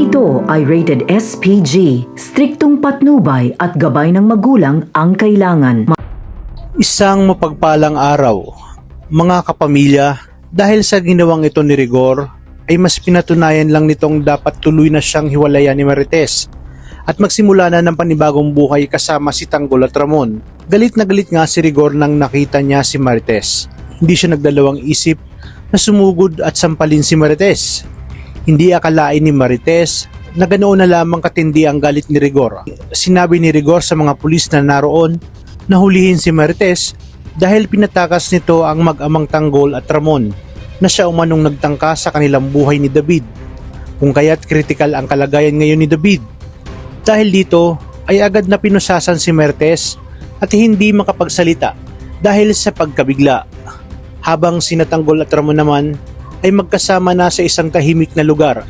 ito ay rated SPG, striktong patnubay at gabay ng magulang ang kailangan. Isang mapagpalang araw, mga kapamilya, dahil sa ginawang ito ni Rigor, ay mas pinatunayan lang nitong dapat tuloy na siyang hiwalayan ni Marites at magsimula na ng panibagong buhay kasama si Tanggol at Ramon. Galit na galit nga si Rigor nang nakita niya si Marites. Hindi siya nagdalawang isip na sumugod at sampalin si Marites. Hindi akalain ni Marites na ganoon na lamang katindi ang galit ni Rigor. Sinabi ni Rigor sa mga pulis na naroon na hulihin si Marites dahil pinatakas nito ang mag-amang Tanggol at Ramon na siya umanong nagtangka sa kanilang buhay ni David. Kung kaya't kritikal ang kalagayan ngayon ni David. Dahil dito ay agad na pinusasan si Marites at hindi makapagsalita dahil sa pagkabigla. Habang sina Tanggol at Ramon naman ay magkasama na sa isang tahimik na lugar.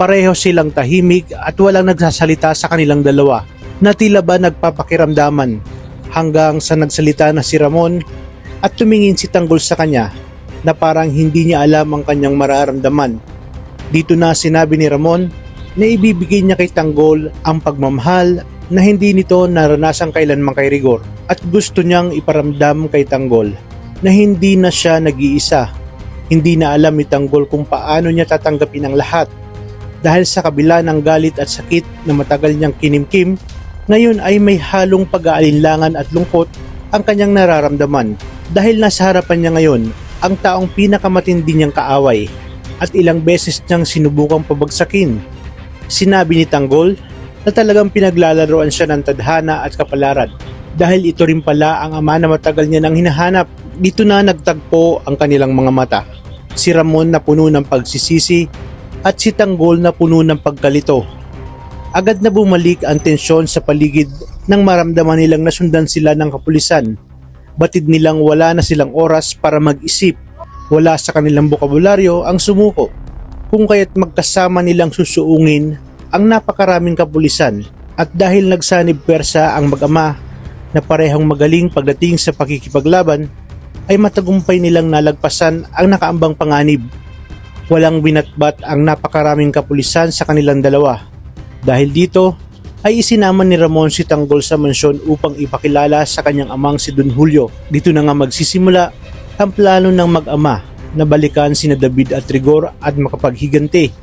Pareho silang tahimik at walang nagsasalita sa kanilang dalawa na tila ba nagpapakiramdaman hanggang sa nagsalita na si Ramon at tumingin si Tanggol sa kanya na parang hindi niya alam ang kanyang mararamdaman. Dito na sinabi ni Ramon na ibibigay niya kay Tanggol ang pagmamahal na hindi nito naranasan kailanman kay Rigor at gusto niyang iparamdam kay Tanggol na hindi na siya nag-iisa. Hindi na alam ni Tanggol kung paano niya tatanggapin ang lahat. Dahil sa kabila ng galit at sakit na matagal niyang kinimkim, ngayon ay may halong pag-aalinlangan at lungkot ang kanyang nararamdaman. Dahil nasa harapan niya ngayon ang taong pinakamatindi niyang kaaway at ilang beses niyang sinubukang pabagsakin. Sinabi ni Tanggol na talagang pinaglalaroan siya ng tadhana at kapalaran. Dahil ito rin pala ang ama na matagal niya nang hinahanap. Dito na nagtagpo ang kanilang mga mata. Si Ramon na puno ng pagsisisi at si Tanggol na puno ng pagkalito. Agad na bumalik ang tensyon sa paligid nang maramdaman nilang nasundan sila ng kapulisan. Batid nilang wala na silang oras para mag-isip. Wala sa kanilang bokabularyo ang sumuko. Kung kaya't magkasama nilang susuungin ang napakaraming kapulisan. At dahil nagsanib pwersa ang mag-ama na parehong magaling pagdating sa pakikipaglaban, ay matagumpay nilang nalagpasan ang nakaambang panganib. Walang binatbat ang napakaraming kapulisan sa kanilang dalawa. Dahil dito ay isinama ni Ramon si Tanggol sa mansyon upang ipakilala sa kanyang amang si Don Julio. Dito na nga magsisimula ang plano ng mag-ama na balikan sina David at Rigor at makapaghiganti